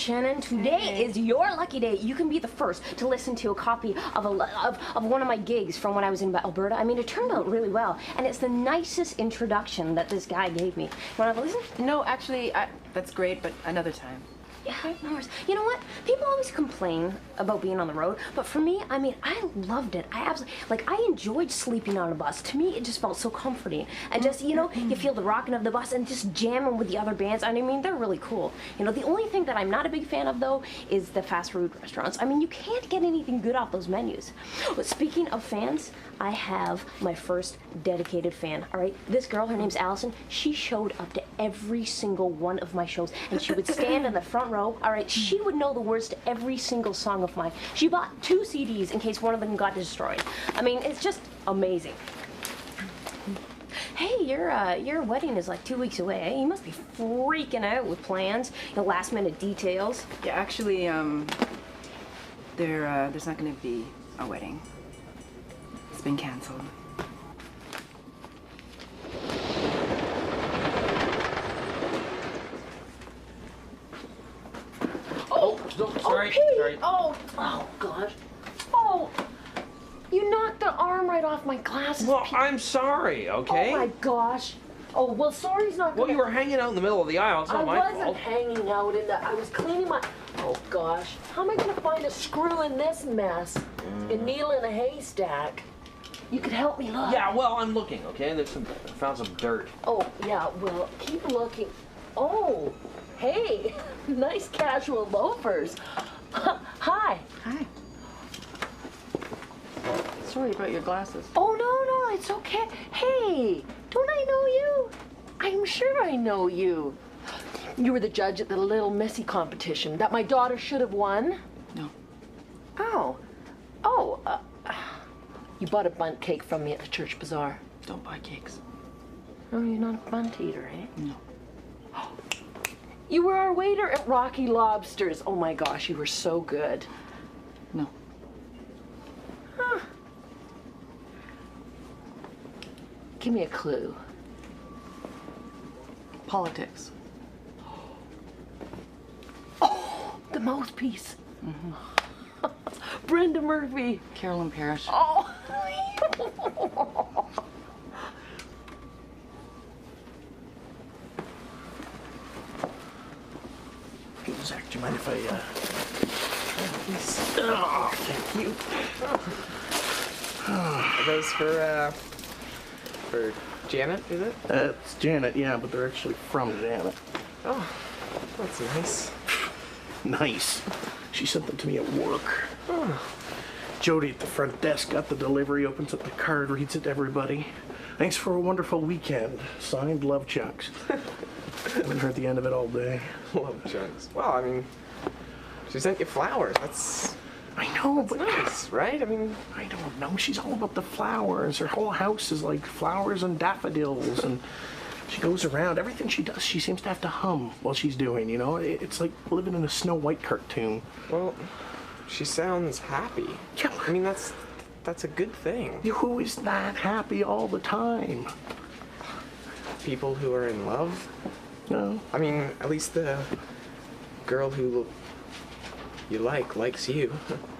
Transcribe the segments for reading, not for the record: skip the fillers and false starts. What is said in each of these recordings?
Shannon. Today is your lucky day. You can be the first to listen to a copy of one of my gigs from when I was in Alberta. I mean, it turned out really well, and it's the nicest introduction that this guy gave me. You want to have a listen? No, actually, that's great, but another time. Yeah, no worries. You know what? People always complain about being on the road, but for me, I mean, I loved it. I absolutely, like, I enjoyed sleeping on a bus. To me, it just felt so comforting. And just, you know, you feel the rocking of the bus and just jamming with the other bands. I mean, they're really cool. You know, the only thing that I'm not a big fan of, though, is the fast food restaurants. I mean, you can't get anything good off those menus. But speaking of fans, I have my first dedicated fan, all right? This girl, her name's Allison. She showed up to every single one of my shows, and she would stand in the front row, all right? She would know the words to every single song of mine. She bought 2 CDs in case one of them got destroyed. I mean, it's just amazing. Hey, your wedding is like 2 weeks away. Eh? You must be freaking out with plans, you know, last-minute details. Yeah, actually, there's not going to be a wedding. It's been canceled. Sorry. Oh, gosh. Oh, you knocked the arm right off my glasses. Well, I'm sorry, okay? Oh, my gosh. Oh, well, sorry's not Well, gonna... you were hanging out in the middle of the aisle. It's not my fault. I wasn't hanging out in the... I was cleaning my... Oh, gosh. How am I gonna find a screw in this mess? A needle in a haystack. You could help me look. Yeah, well, I'm looking, okay? I found some dirt. Oh, yeah, well, keep looking. Oh, hey, nice casual loafers. Hi. Hi. Sorry about your glasses. Oh, no, it's okay. Hey, don't I know you? I'm sure I know you. You were the judge at the Little Missy competition that my daughter should have won? No. Oh, you bought a bundt cake from me at the church bazaar. Don't buy cakes. Oh, you're not a bundt eater, eh? No. You were our waiter at Rocky Lobsters. Oh my gosh, you were so good. No. Huh. Give me a clue. Politics. Oh, the mouthpiece. Mm-hmm. Brenda Murphy. Carolyn Parrish. Oh. Zach, do you mind if I, Oh, thank you. Are those for Janet, is it? It's Janet, yeah, but they're actually from Janet. Oh, that's nice. Nice. She sent them to me at work. Oh. Jody at the front desk got the delivery, opens up the card, reads it to everybody. Thanks for a wonderful weekend. Signed, Love Chucks. Haven't heard the end of it all day. Love Chucks. Well, I mean, she sent you flowers. That's but nice, right? I mean, I don't know. She's all about the flowers. Her whole house is like flowers and daffodils, and she goes around. Everything she does, she seems to have to hum while she's doing, you know? It's like living in a Snow White cartoon. Well, she sounds happy. Yeah. I mean, that's a good thing. Who is that happy all the time? People who are in love. No. I mean, at least the girl who you likes you.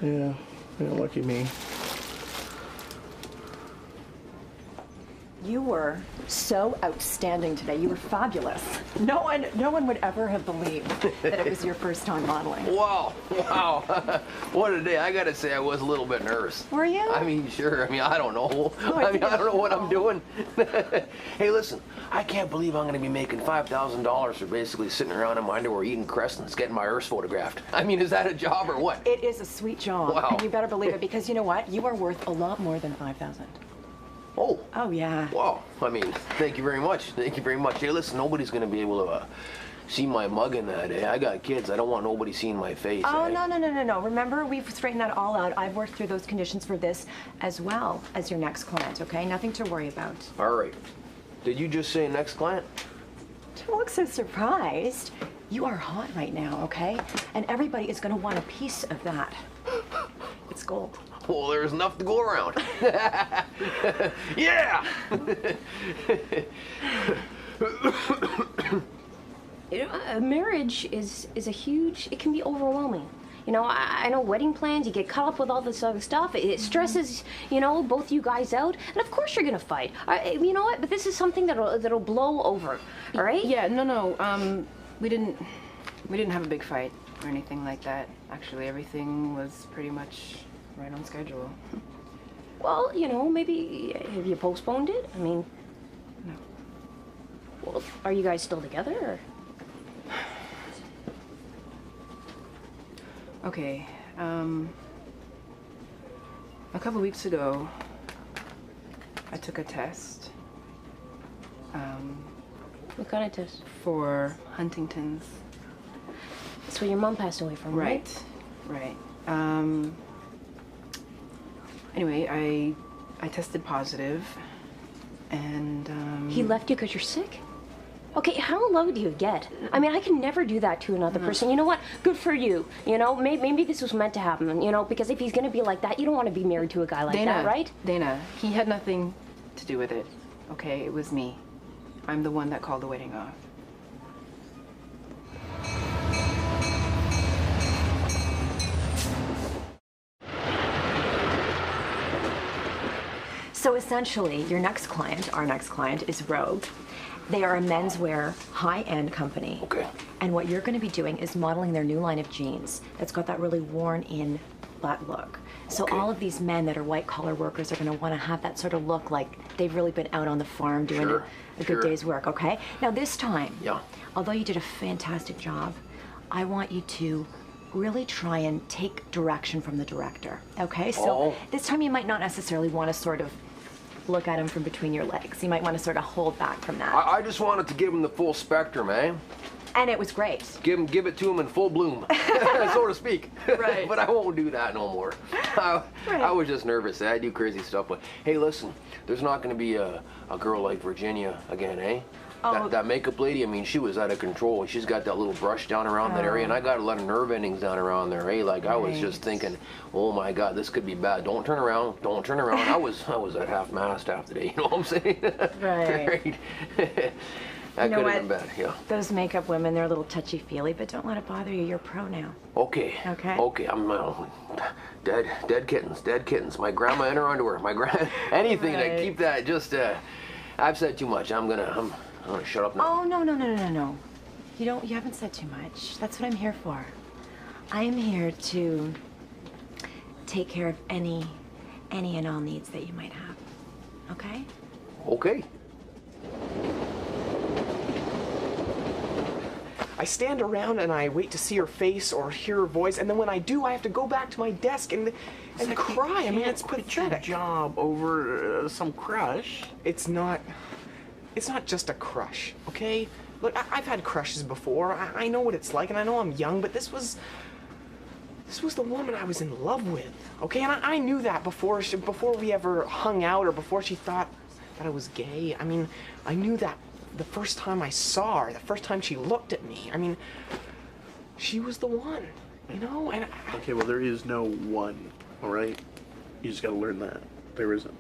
Yeah, lucky me. You were so outstanding today. You were fabulous. No one would ever have believed that it was your first time modeling. Wow. What a day. I gotta say I was a little bit nervous. Were you? I mean, sure. I mean, I don't know. I I don't know what I'm doing. Hey, listen, I can't believe I'm gonna be making $5,000 for basically sitting around in my underwear eating Crescents, getting my earth photographed. I mean, is that a job or what? It is a sweet job. Wow. And you better believe it, because you know what? You are worth a lot more than $5,000. Oh. Oh, yeah. Wow. I mean, thank you very much. Thank you very much. Hey, listen, nobody's gonna be able to see my mug in that, eh? I got kids. I don't want nobody seeing my face. Oh, eh? no. Remember, we've straightened that all out. I've worked through those conditions for this as well as your next client, okay? Nothing to worry about. All right. Did you just say next client? Don't look so surprised. You are hot right now, okay? And everybody is going to want a piece of that. It's gold. Well, there's enough to go around. Yeah! A marriage is a huge, it can be overwhelming. You know, I know wedding plans, you get caught up with all this other stuff. It stresses, you know, both you guys out. And of course you're gonna fight. You know what? But this is something that'll blow over, all right? Yeah, no. We didn't have a big fight or anything like that. Actually, everything was pretty much right on schedule. Well, you know, maybe have you postponed it? I mean, No. well, are you guys still together? Or? Okay, a couple weeks ago, I took a test What kind of test? for Huntington's. That's what your mom passed away from, right? Right. Anyway, I tested positive, and He left you because you're sick? Okay, how low do you get? I mean, I can never do that to another person. You know what? Good for you. You know, maybe this was meant to happen, you know, because if he's gonna be like that, you don't want to be married to a guy like that, right? Dana, he had nothing to do with it. Okay, it was me. I'm the one that called the wedding off. So essentially, your next client, our next client, is Rogue. They are a menswear high-end company. Okay. And what you're going to be doing is modeling their new line of jeans that's got that really worn-in butt look. So Okay. all of these men that are white-collar workers are going to want to have that sort of look like they've really been out on the farm doing Sure, a sure. good day's work, okay? Now this time, Yeah. although you did a fantastic job, I want you to really try and take direction from the director, okay? So Oh. this time you might not necessarily want to sort of look at him from between your legs. You might want to sort of hold back from that. I just wanted to give him the full spectrum, eh? And it was great. Give it to him in full bloom, so to speak. Right. But I won't do that no more. I was just nervous. I do crazy stuff. But hey, listen, there's not going to be a girl like Virginia again, eh? Oh. That makeup lady, I mean, she was out of control. She's got that little brush down around that area, and I got a lot of nerve endings down around there, eh? Like, I was just thinking, oh my God, this could be bad. Don't turn around. Don't turn around. I was at half-mast half the day, you know what I'm saying? Right. That You know could have what? been bad, yeah. Those makeup women, they're a little touchy-feely, but don't let it bother you. You're pro now. Okay. Okay. Okay. I'm dead kittens. My grandma in her underwear. Anything to Right. keep that. Just I've said too much. I'm gonna shut up now. Oh, no. You haven't said too much. That's what I'm here for. I am here to take care of any and all needs that you might have. Okay? Okay. I stand around and I wait to see her face or hear her voice, and then when I do, I have to go back to my desk and cry. I mean, it's Quit your pathetic. job over some crush. It's not just a crush, okay? Look, I've had crushes before. I know what it's like, and I know I'm young, but this was the woman I was in love with, okay? And I knew that before we ever hung out or before she thought that I was gay. I mean, I knew that the first time I saw her, the first time she looked at me. I mean, she was the one, you know? And Okay, well, there is no one, all right? You just gotta learn that. There isn't.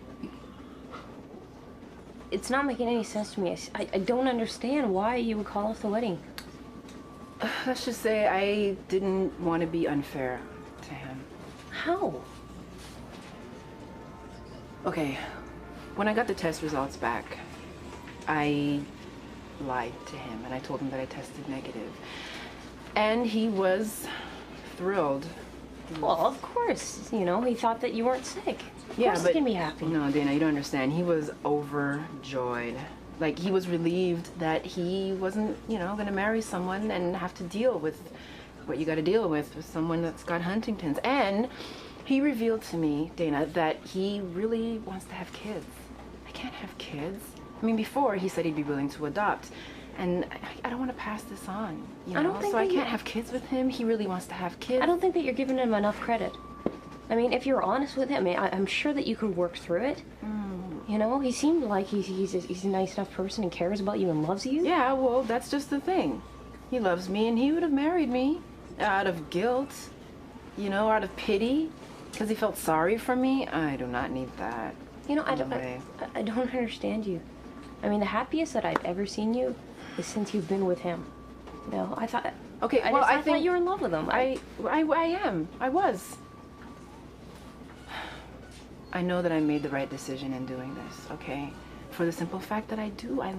It's not making any sense to me. I don't understand why you would call off the wedding. Let's just say I didn't want to be unfair to him. How? Okay, when I got the test results back, I lied to him and I told him that I tested negative. And he was thrilled. Well, of course. You know, he thought that you weren't sick. Of course he's gonna be happy. No, Dana, you don't understand. He was overjoyed. Like, he was relieved that he wasn't, you know, gonna marry someone and have to deal with what you gotta deal with someone that's got Huntington's. And he revealed to me, Dana, that he really wants to have kids. I can't have kids. I mean, before he said he'd be willing to adopt. And I don't want to pass this on, you know? I don't think so I that you- can't have kids with him. He really wants to have kids. I don't think that you're giving him enough credit. I mean, if you're honest with him, I'm sure that you can work through it. You know, he seemed like he's a nice enough person and cares about you and loves you. Yeah, well, that's just the thing. He loves me, and he would have married me out of guilt, you know, out of pity, because he felt sorry for me. I do not need that. You know, I No way. don't understand you. I mean, the happiest that I've ever seen you is since you've been with him. No, I thought. Okay, I well, just- I I think thought you were in love with him. I am. I was. I know that I made the right decision in doing this, okay? For the simple fact that I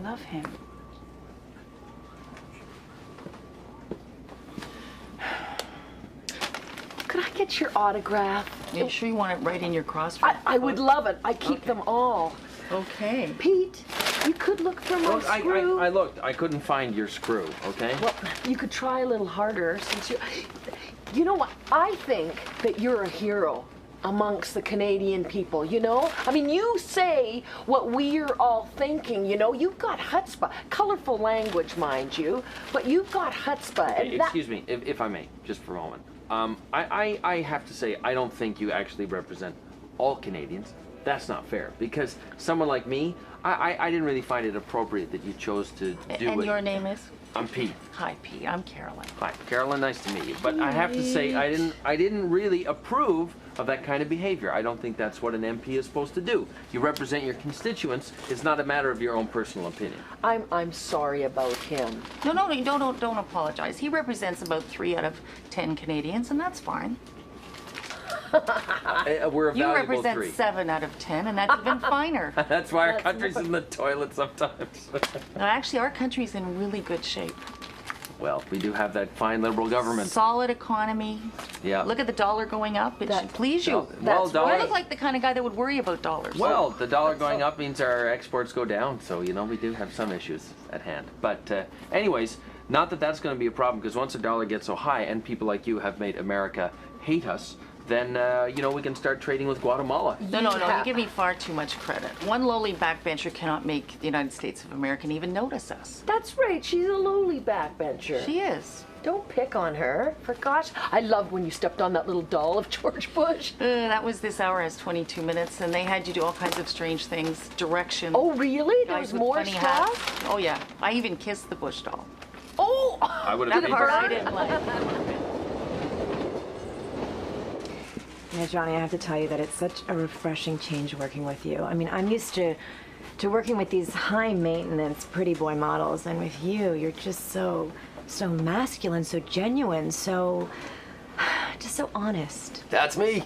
love him. Could I get your autograph? You sure you want it right in your cross? I would love it. I keep them all. Okay. Pete, you could look for my Look, screw. I looked. I couldn't find your screw, okay? Well, you could try a little harder since you... You know what? I think that you're a hero amongst the Canadian people, you know? I mean, you say what we're all thinking, you know? You've got chutzpah. Colorful language, mind you, but you've got chutzpah. Okay, And that... excuse me, if I may, just for a moment. I have to say, I don't think you actually represent all Canadians. That's not fair, because someone like me, I didn't really find it appropriate that you chose to do it. And your name is? I'm Pete. Hi, Pete. I'm Carolyn. Hi, Carolyn. Nice to meet you. But I have to say, I didn't really approve of that kind of behavior. I don't think that's what an MP is supposed to do. You represent your constituents. It's not a matter of your own personal opinion. I'm sorry about him. No, don't apologize. He represents about 3 out of 10 Canadians, and that's fine. We're a You valuable represent 3. 7 out of 10, and that's even finer. That's why our country's in the toilet sometimes. No, actually, our country's in really good shape. Well, we do have that fine liberal government. Solid economy. Yeah. Look at the dollar going up. It should please you. Well, You dollar. look like the kind of guy that would worry about dollars. Well, the dollar going up means our exports go down, so you know we do have some issues at hand. But anyways, not that that's going to be a problem, because once the dollar gets so high, and people like you have made America hate us, then you know we can start trading with Guatemala. No, you give me far too much credit. One lowly backbencher cannot make the United States of America even notice us. That's right. She's a lowly backbencher. She is. Don't pick on her. For gosh, I loved when you stepped on that little doll of George Bush. That was This Hour Has 22 Minutes, and they had you do all kinds of strange things. Direction. Oh, really? There guys was with more funny stuff? hats. Oh, yeah. I even kissed the Bush doll. Oh! I would That have part I paid. didn't like. Yeah, Johnny, I have to tell you that it's such a refreshing change working with you. I mean, I'm used to working with these high maintenance pretty boy models, and with you, you're just so masculine, so genuine, just so honest. That's me.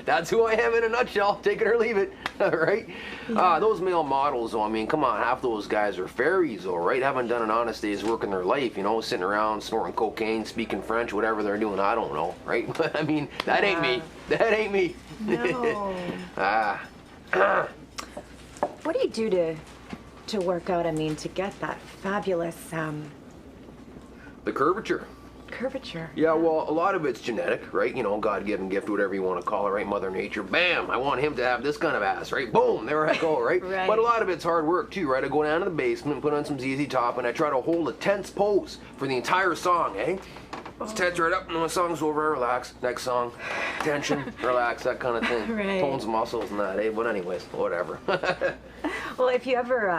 That's who I am in a nutshell. Take it or leave it. All right. Those male models, though, I mean, come on, half those guys are fairies, though, right? Haven't done an honest day's work in their life, you know, sitting around snorting cocaine, speaking French, whatever they're doing. I don't know, right? But I mean, that ain't me. That ain't me. No. What do you do to work out? I mean, to get that fabulous The curvature. curvature. Yeah, well, a lot of it's genetic, right? You know, God-given gift, whatever you want to call it, right? Mother Nature, bam, I want him to have this kind of ass, right? Boom, there I go, right? Right. But a lot of it's hard work, too, right? I go down to the basement, put on some ZZ Top, and I try to hold a tense pose for the entire song, eh? Let's tense right up, and when the song's over, I relax. Next song, tension, relax, that kind of thing. Right. Tones muscles and that, eh? But anyways, whatever. Well, if you ever,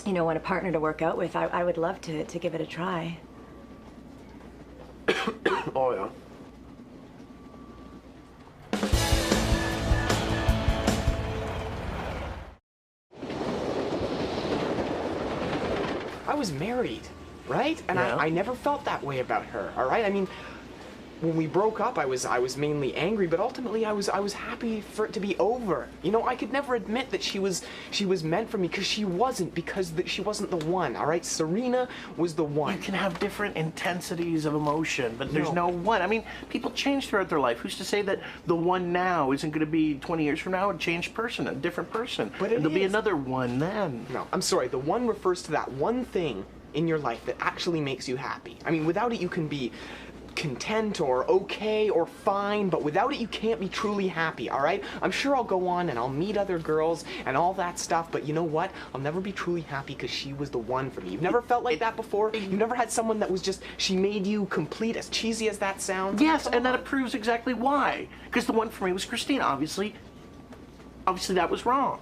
want a partner to work out with, I would love to give it a try. Oh, yeah. I was married, right? And Yeah. I never felt that way about her, all right? I mean, when we broke up, I was mainly angry, but ultimately I was happy for it to be over. You know, I could never admit that she was meant for me, because she wasn't, she wasn't the one, all right? Serena was the one. You can have different intensities of emotion, but there's No. no one. I mean, people change throughout their life. Who's to say that the one now isn't going to be 20 years from now a changed person, a different person? But and it there'll be is. another one then. No, I'm sorry, the one refers to that one thing in your life that actually makes you happy. I mean, without it you can be content or okay or fine, but without it you can't be truly happy, all right? I'm sure I'll go on and I'll meet other girls and all that stuff, but you know what? I'll never be truly happy because she was the one for me. You've never felt like that before? You've never had someone that was just, she made you complete, as cheesy as that sounds? Yes, Come and that on. proves exactly why. Because the one for me was Christine. Obviously that was wrong.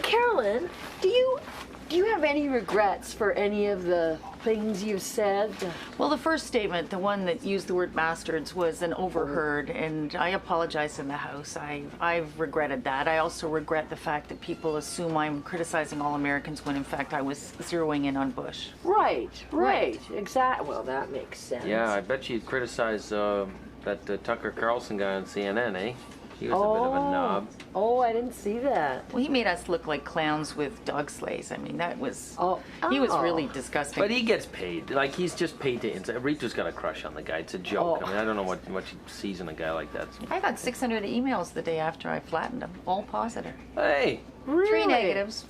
Carolyn, do you have any regrets for any of the things you said? Well, the first statement, the one that used the word bastards, was an overheard, and I apologize in the House. I've regretted that. I also regret the fact that people assume I'm criticizing all Americans when in fact I was zeroing in on Bush. Right. Exactly. Well, that makes sense. Yeah, I bet you'd criticize that Tucker Carlson guy on CNN, eh? He was a bit of a knob. Oh, I didn't see that. Well, he made us look like clowns with dog sleighs. I mean, that was... He was really disgusting. But he gets paid. Like, he's just paid to... Rita's got a crush on the guy. It's a joke. I mean, I don't know what she sees in a guy like that. I got 600 emails the day after I flattened him, all positive. Hey! Really? 3 negatives,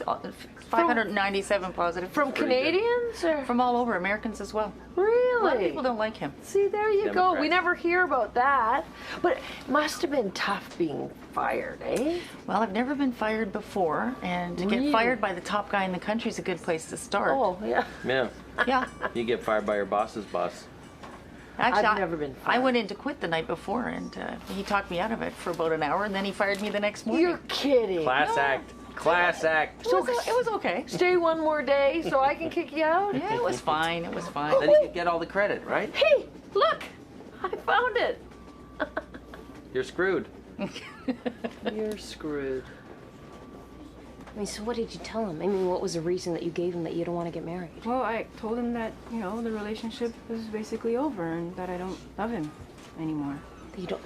597 positive. From Canadians? Or? From all over, Americans as well. Really? A lot of people don't like him. See, there you go. Democrats. We never hear about that. But it must have been tough being fired, eh? Well, I've never been fired before, and to get fired by the top guy in the country is a good place to start. Oh, yeah. Yeah. Yeah. You get fired by your boss's boss. Actually, I've never been fired. I went in to quit the night before, and he talked me out of it for about an hour, and then he fired me the next morning. You're kidding. Class act. Class act. It was okay. Stay one more day so I can kick you out? Yeah, it was fine. It was fine. Then you could get all the credit, right? Hey, look! I found it. You're screwed. You're screwed. I mean, so what did you tell him? I mean, what was the reason that you gave him that you don't want to get married? Well, I told him that, you know, the relationship was basically over and that I don't love him anymore. That you don't...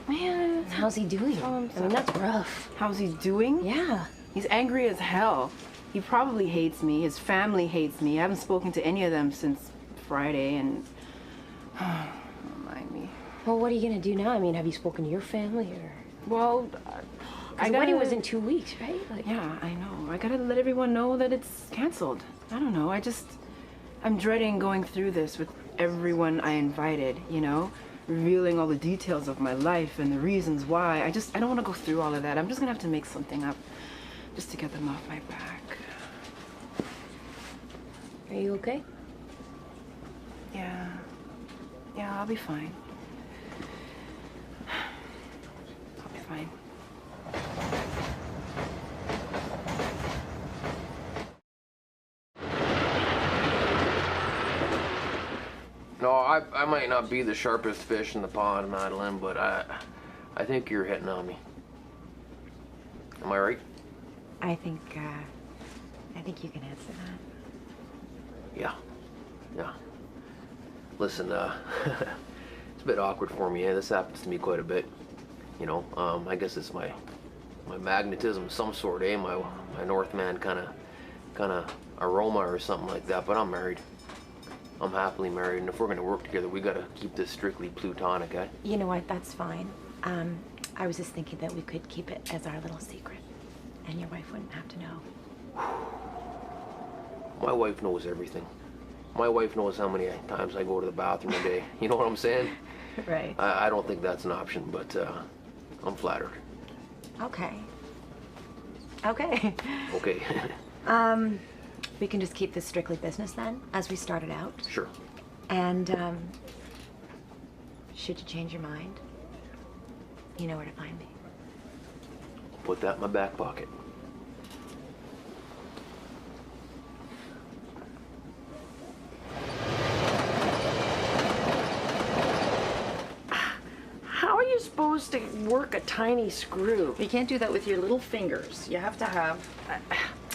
Man, How's he doing? Oh, I'm I mean, that's rough. how's he doing? Yeah. He's angry as hell. He probably hates me. His family hates me. I haven't spoken to any of them since Friday, and... Remind me. Well, what are you going to do now? I mean, have you spoken to your family, or... Well, Because the wedding was in 2 weeks, right? Like... Yeah, I know. I gotta let everyone know that it's canceled. I don't know. I'm dreading going through this with everyone I invited, you know? Revealing all the details of my life and the reasons why. I don't want to go through all of that. I'm just gonna have to make something up just to get them off my back. Are you okay? Yeah. Yeah, I'll be fine. I'll be fine. No, I might not be the sharpest fish in the pond, Madeline, but I think you're hitting on me. Am I right? I think you can answer that. Yeah. Yeah. Listen, it's a bit awkward for me. This happens to me quite a bit. You know, I guess it's my magnetism of some sort, eh? My Northman kind of aroma or something like that. But I'm married. I'm happily married, and if we're gonna work together, we gotta keep this strictly platonic, eh? You know what? That's fine. I was just thinking that we could keep it as our little secret, and your wife wouldn't have to know. My wife knows everything. My wife knows how many times I go to the bathroom a day. You know what I'm saying? Right. I don't think that's an option, but I'm flattered. Okay. Okay. Okay. We can just keep this strictly business then, as we started out. Sure. And, should you change your mind, you know where to find me. Put that in my back pocket. How are you supposed to work a tiny screw? You can't do that with your little fingers. You have to have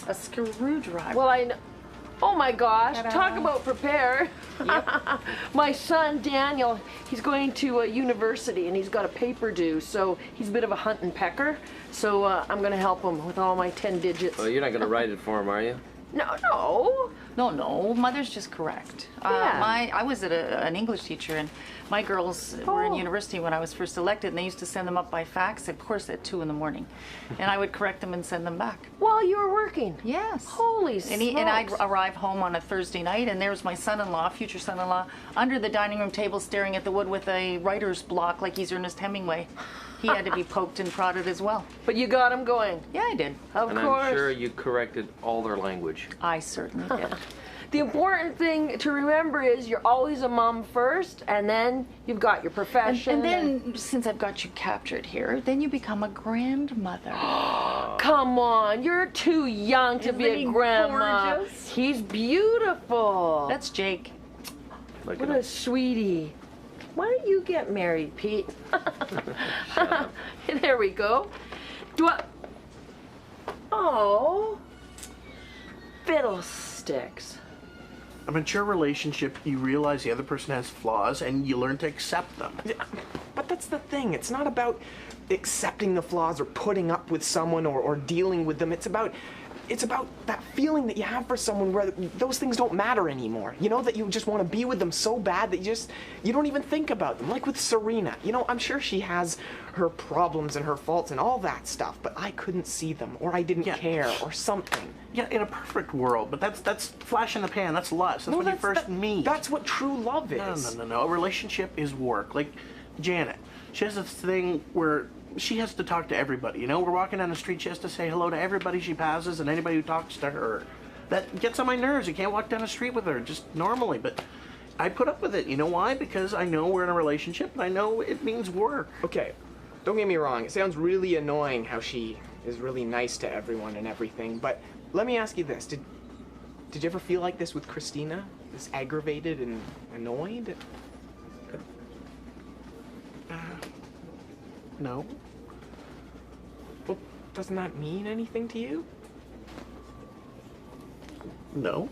a screwdriver. Well, I know. Oh my gosh, Ta-da. talk about prepare. My son, Daniel, he's going to a university and he's got a paper due, so he's a bit of a hunt and pecker. So I'm going to help him with all my 10 digits. Well, you're not going to write it for him, are you? No. No, Mother's just correct. Yeah. I was an English teacher, and my girls were in university when I was first elected, and they used to send them up by fax, of course, at 2 in the morning. And I would correct them and send them back. While you were working? Yes. Holy smokes. And I'd arrive home on a Thursday night, and there was my son-in-law, future son-in-law, under the dining room table staring at the wood with a writer's block like he's Ernest Hemingway. He had to be poked and prodded as well. But you got him going? Yeah, I did. Of And course. I'm sure you corrected all their language. I certainly did. The important thing to remember is you're always a mom first, and then you've got your profession. And then, since I've got you captured here, then you become a grandmother. Come on, you're too young to Isn't be a he grandma. gorgeous? He's beautiful. That's Jake. Look What at a him. sweetie. Why don't you get married, Pete? There we go. Oh, fiddlesticks. A mature relationship, you realize the other person has flaws and you learn to accept them. But that's the thing. It's not about accepting the flaws or putting up with someone or dealing with them. It's about that feeling that you have for someone where those things don't matter anymore. You know, that you just want to be with them so bad that you don't even think about them. Like with Serena. You know, I'm sure she has her problems and her faults and all that stuff, but I couldn't see them, or I didn't care, or something. Yeah, in a perfect world, but that's flash in the pan. That's lust. That's when you first meet. That's what true love is. No. A relationship is work. Like Janet, she has this thing where she has to talk to everybody. You know, we're walking down the street, she has to say hello to everybody she passes and anybody who talks to her. That gets on my nerves. You can't walk down the street with her just normally, but I put up with it. You know why? Because I know we're in a relationship and I know it means work. Okay, don't get me wrong. It sounds really annoying how she is really nice to everyone and everything, but let me ask you this. Did you ever feel like this with Christina? This aggravated and annoyed? No. Well, doesn't that mean anything to you? No.